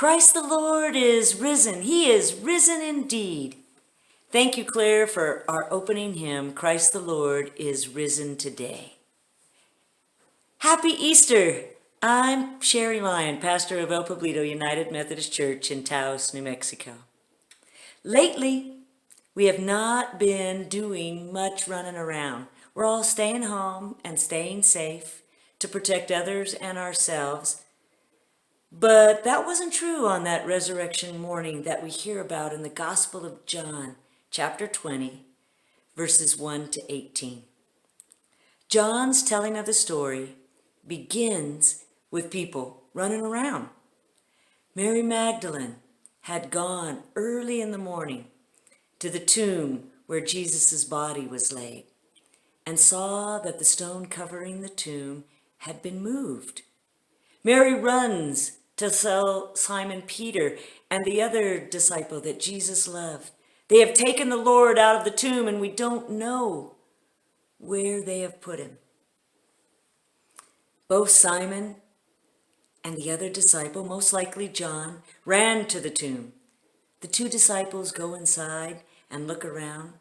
Christ the Lord is risen. He is risen indeed. Thank you, Claire, for our opening hymn, Christ the Lord is risen today. Happy Easter! I'm Sherry Lyon, pastor of El Pueblito United Methodist Church in Taos, New Mexico. Lately, we have not been doing much running around. We're all staying home and staying safe to protect others and ourselves. But that wasn't true on that resurrection morning that we hear about in the Gospel of John, chapter 20, verses 1 to 18. John's telling of the story begins with people running around. Mary Magdalene had gone early in the morning to the tomb where Jesus' body was laid and saw that the stone covering the tomb had been moved. Mary runs to tell Simon Peter and the other disciple that Jesus loved. They have taken the Lord out of the tomb and we don't know where they have put him. Both Simon and the other disciple, most likely John, ran to the tomb. The two disciples go inside and look around.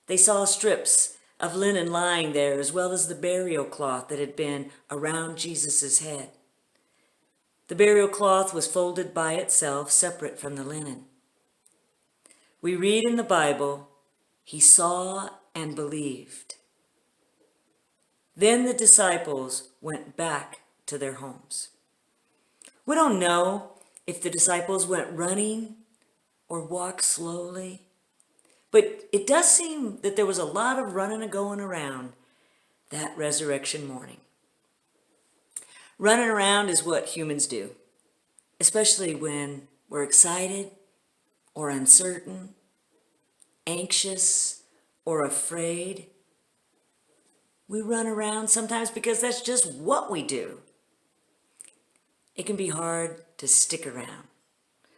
They saw strips of linen lying there, as well as the burial cloth that had been around Jesus' head. The burial cloth was folded by itself, separate from the linen. We read in the Bible, he saw and believed. Then the disciples went back to their homes. We don't know if the disciples went running or walked slowly, but it does seem that there was a lot of running and going around that resurrection morning. Running around is what humans do, especially when we're excited or uncertain, anxious or afraid. We run around sometimes because that's just what we do. It can be hard to stick around.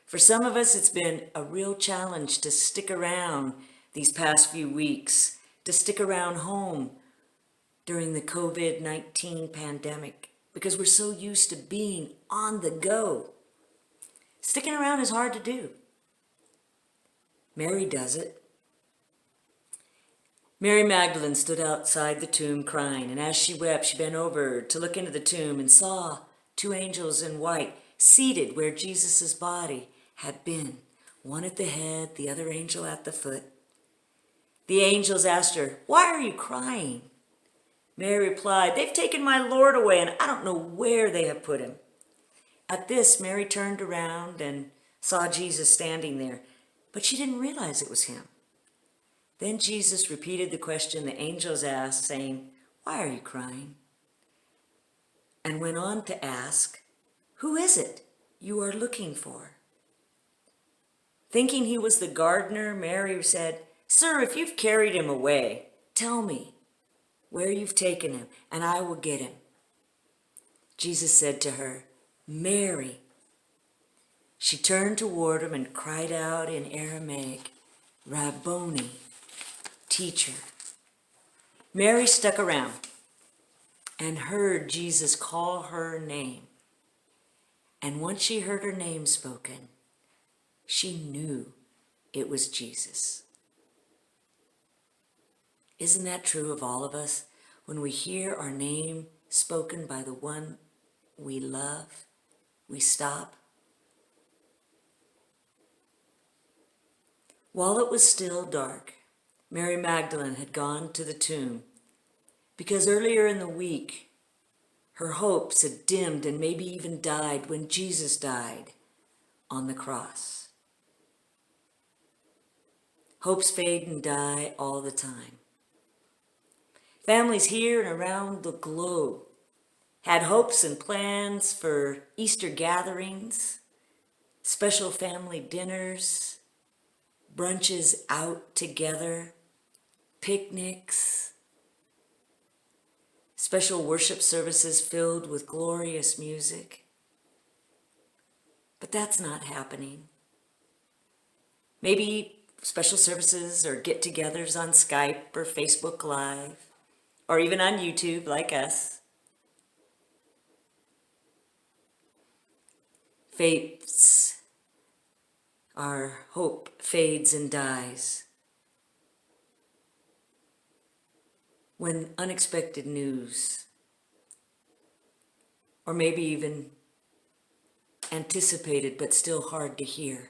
For some of us, it's been a real challenge to stick around these past few weeks, to stick around home during the COVID-19 pandemic, because we're so used to being on the go. Sticking around is hard to do. Mary does it. Mary Magdalene stood outside the tomb crying, and as she wept, she bent over to look into the tomb and saw two angels in white seated where Jesus' body had been, one at the head, the other angel at the foot. The angels asked her, "Why are you crying?" Mary replied, "They've taken my Lord away, and I don't know where they have put him." At this, Mary turned around and saw Jesus standing there, but she didn't realize it was him. Then Jesus repeated the question the angels asked, saying, "Why are you crying?" And went on to ask, "Who is it you are looking for?" Thinking he was the gardener, Mary said, "Sir, if you've carried him away, tell me where you've taken him, and I will get him." Jesus said to her, "Mary." She turned toward him and cried out in Aramaic, "Rabboni," teacher. Mary stuck around and heard Jesus call her name. And once she heard her name spoken, she knew it was Jesus. Isn't that true of all of us? When we hear our name spoken by the one we love, we stop. While it was still dark, Mary Magdalene had gone to the tomb because earlier in the week, her hopes had dimmed and maybe even died when Jesus died on the cross. Hopes fade and die all the time. Families here and around the globe had hopes and plans for Easter gatherings, special family dinners, brunches out together, picnics, special worship services filled with glorious music. But that's not happening. Maybe special services or get-togethers on Skype or Facebook Live, or even on YouTube like us. fades, our hope fades and dies when unexpected news, or maybe even anticipated but still hard to hear.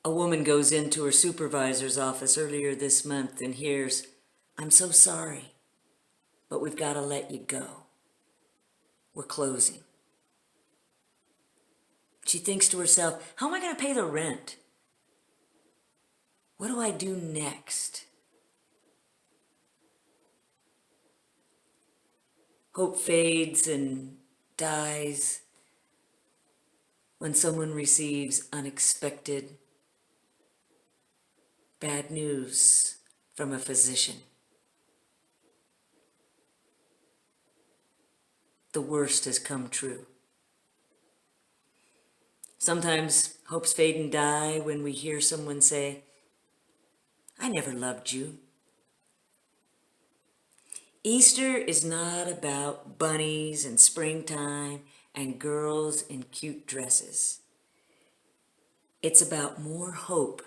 A woman goes into her supervisor's office earlier this month and hears, "I'm so sorry, but we've got to let you go. We're closing." She thinks to herself, how am I going to pay the rent? What do I do next? Hope fades and dies when someone receives unexpected bad news from a physician. The worst has come true. Sometimes hopes fade and die when we hear someone say, "I never loved you." Easter is not about bunnies and springtime and girls in cute dresses. It's about more hope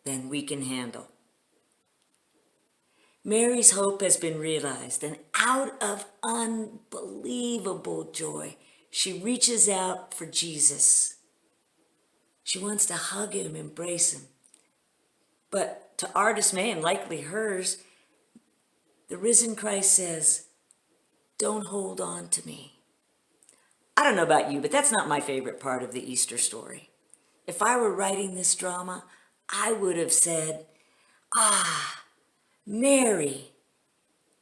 than we can handle. Mary's hope has been realized, and out of unbelievable joy, she reaches out for Jesus. She wants to hug him, embrace him. But to our dismay, and likely hers, the risen Christ says, "Don't hold on to me." I don't know about you, but that's not my favorite part of the Easter story. If I were writing this drama, I would have said, "Mary,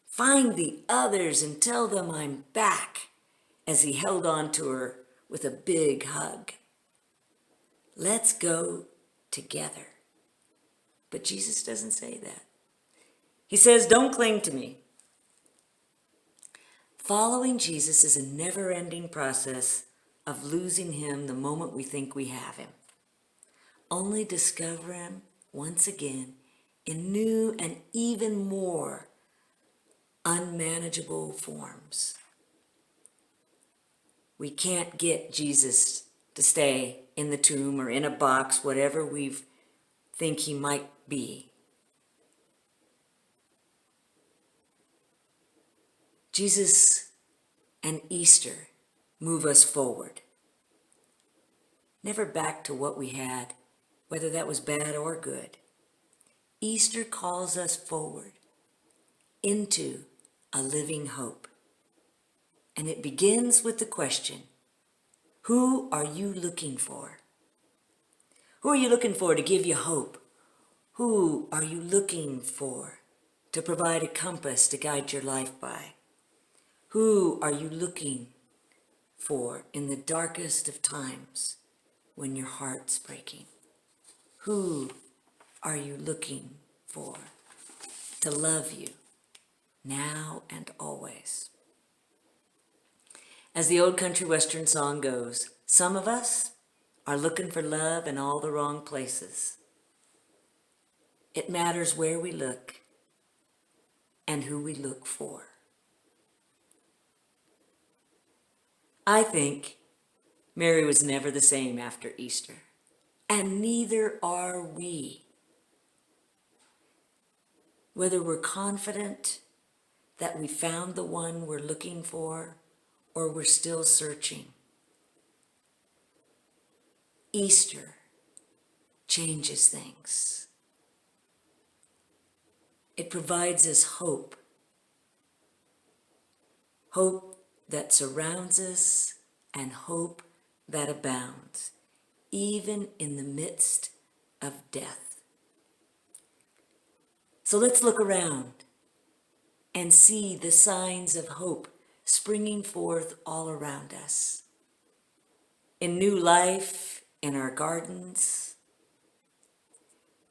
find the others and tell them I'm back," as he held on to her with a big hug. Let's go together. But Jesus doesn't say that. He says, "Don't cling to me." Following Jesus is a never-ending process of losing him the moment we think we have him, only discover him once again in new and even more unmanageable forms. We can't get Jesus to stay in the tomb or in a box, whatever we think he might be. Jesus and Easter move us forward, never back to what we had, whether that was bad or good. Easter calls us forward into a living hope. And it begins with the question, who are you looking for? Who are you looking for to give you hope? Who are you looking for to provide a compass to guide your life by? Who are you looking for in the darkest of times when your heart's breaking? Who are you looking for to love you now and always? As the old country western song goes, some of us are looking for love in all the wrong places. It matters where we look and who we look for. I think Mary was never the same after Easter, and neither are we. Whether we're confident that we found the one we're looking for, or we're still searching, Easter changes things. It provides us hope. Hope that surrounds us and hope that abounds, even in the midst of death. So let's look around and see the signs of hope springing forth all around us. In new life, in our gardens,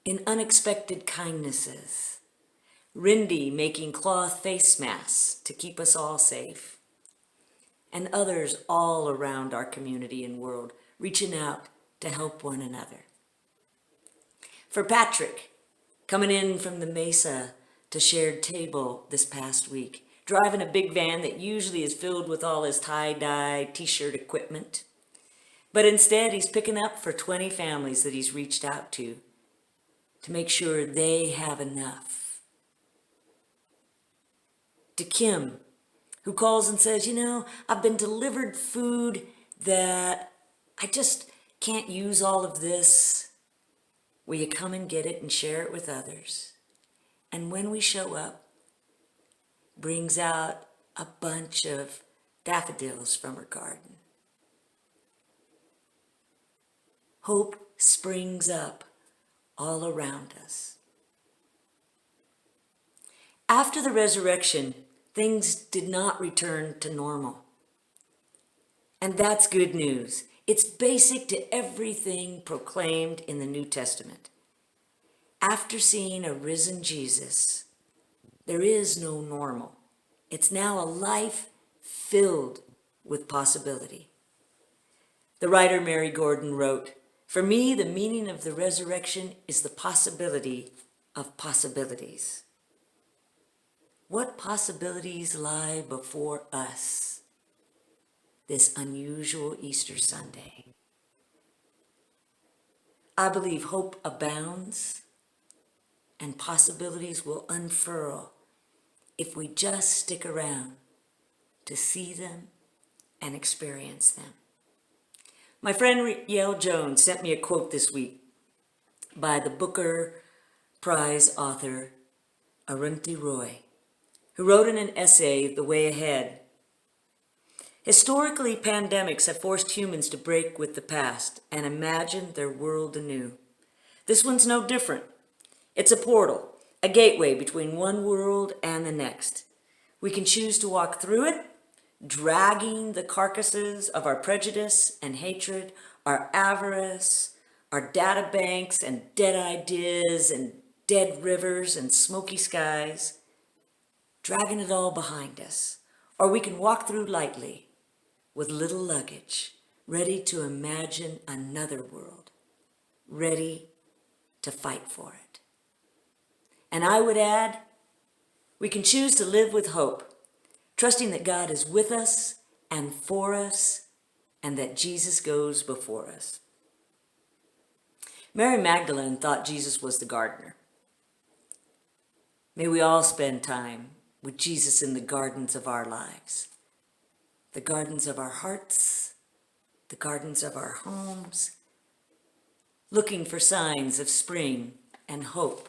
in unexpected kindnesses, Rindy making cloth face masks to keep us all safe, and others all around our community and world reaching out to help one another. For Patrick, coming in from the Mesa to shared table this past week, driving a big van that usually is filled with all his tie-dye t-shirt equipment. But instead, he's picking up for 20 families that he's reached out to make sure they have enough. To Kim, who calls and says, I've been delivered food that I just can't use all of this. Will you come and get it and share it with others? And when we show up, brings out a bunch of daffodils from her garden. Hope springs up all around us. After the resurrection, things did not return to normal. And that's good news. It's basic to everything proclaimed in the New Testament. After seeing a risen Jesus, there is no normal. It's now a life filled with possibility. The writer Mary Gordon wrote, "For me, the meaning of the resurrection is the possibility of possibilities." What possibilities lie before us this unusual Easter Sunday? I believe hope abounds and possibilities will unfurl if we just stick around to see them and experience them. My friend Yale Jones sent me a quote this week by the Booker Prize author Arundhati Roy, who wrote in an essay, The Way Ahead, "Historically, pandemics have forced humans to break with the past and imagine their world anew. This one's no different. It's a portal, a gateway between one world and the next. We can choose to walk through it, dragging the carcasses of our prejudice and hatred, our avarice, our data banks and dead ideas and dead rivers and smoky skies, dragging it all behind us. Or we can walk through lightly with little luggage, ready to imagine another world, ready to fight for it. And I would add, we can choose to live with hope, trusting that God is with us and for us, and that Jesus goes before us." Mary Magdalene thought Jesus was the gardener. May we all spend time with Jesus in the gardens of our lives, the gardens of our hearts, the gardens of our homes, looking for signs of spring and hope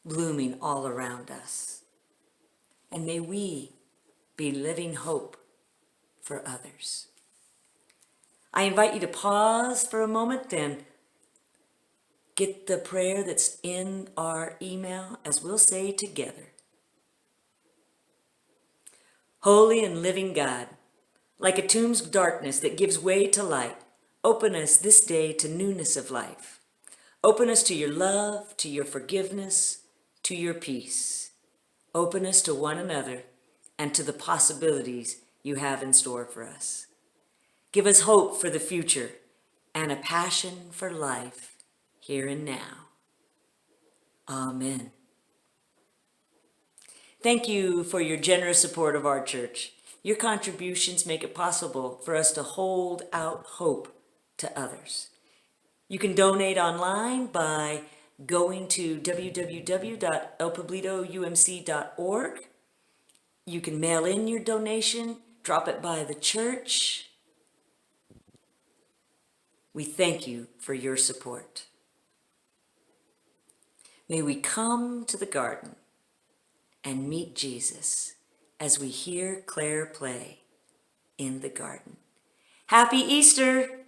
blooming all around us. And may we be living hope for others. I invite you to pause for a moment and get the prayer that's in our email as we'll say together. Holy and living God, like a tomb's darkness that gives way to light, open us this day to newness of life. Open us to your love, to your forgiveness, to your peace. Open us to one another and to the possibilities you have in store for us. Give us hope for the future and a passion for life here and now. Amen. Thank you for your generous support of our church. Your contributions make it possible for us to hold out hope to others. You can donate online by going to www.elpoblitoumc.org. You can mail in your donation, drop it by the church. We thank you for your support. May we come to the garden and meet Jesus as we hear Claire play in the garden. Happy Easter!